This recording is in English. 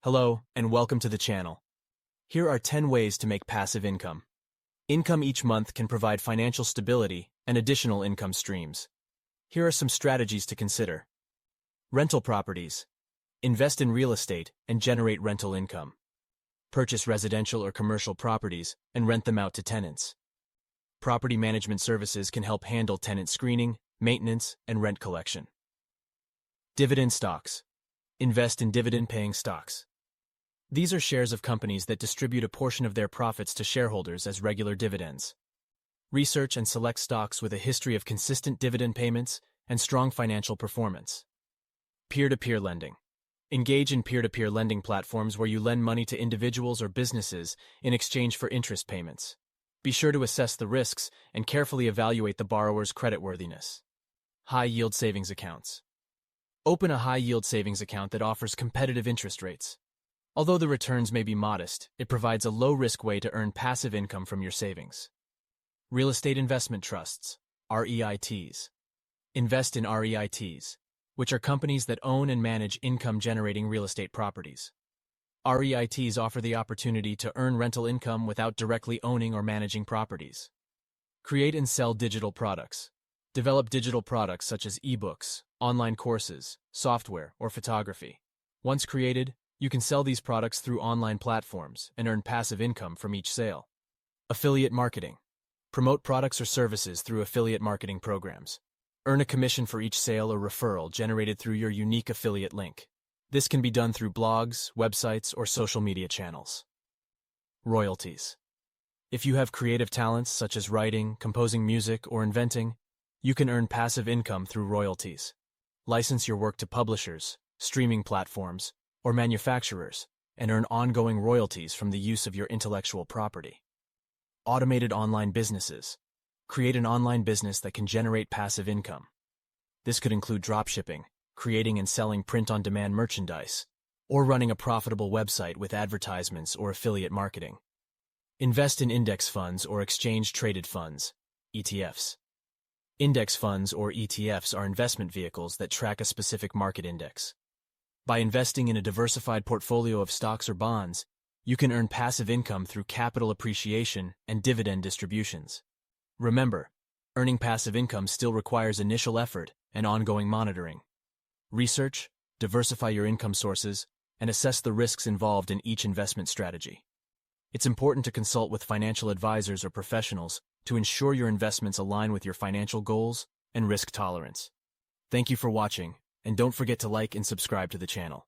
Hello, and welcome to the channel. Here are 10 ways to make passive income. Income each month can provide financial stability and additional income streams. Here are some strategies to consider. Rental properties. Invest in real estate and generate rental income. Purchase residential or commercial properties and rent them out to tenants. Property management services can help handle tenant screening, maintenance, and rent collection. Dividend stocks. Invest in dividend-paying stocks. These are shares of companies that distribute a portion of their profits to shareholders as regular dividends. Research and select stocks with a history of consistent dividend payments and strong financial performance. Peer-to-peer lending. Engage in peer-to-peer lending platforms where you lend money to individuals or businesses in exchange for interest payments. Be sure to assess the risks and carefully evaluate the borrower's creditworthiness. High-yield savings accounts. Open a high-yield savings account that offers competitive interest rates. Although the returns may be modest, it provides a low-risk way to earn passive income from your savings. Real estate investment trusts, REITs. Invest in REITs, which are companies that own and manage income-generating real estate properties. REITs offer the opportunity to earn rental income without directly owning or managing properties. Create and sell digital products. Develop digital products such as ebooks, online courses, software, or photography. Once created, you can sell these products through online platforms and earn passive income from each sale. Affiliate marketing. Promote products or services through affiliate marketing programs. Earn a commission for each sale or referral generated through your unique affiliate link. This can be done through blogs, websites, or social media channels. Royalties. If you have creative talents such as writing, composing music, or inventing, you can earn passive income through royalties. License your work to publishers, streaming platforms, or manufacturers, and earn ongoing royalties from the use of your intellectual property. Automated online businesses. Create an online business that can generate passive income. This could include dropshipping, creating and selling print-on-demand merchandise, or running a profitable website with advertisements or affiliate marketing. Invest in index funds or exchange-traded funds, ETFs. Index funds or ETFs are investment vehicles that track a specific market index. By investing in a diversified portfolio of stocks or bonds, you can earn passive income through capital appreciation and dividend distributions. Remember, earning passive income still requires initial effort and ongoing monitoring. Research, diversify your income sources, and assess the risks involved in each investment strategy. It's important to consult with financial advisors or professionals to ensure your investments align with your financial goals and risk tolerance. Thank you for watching, and don't forget to like and subscribe to the channel.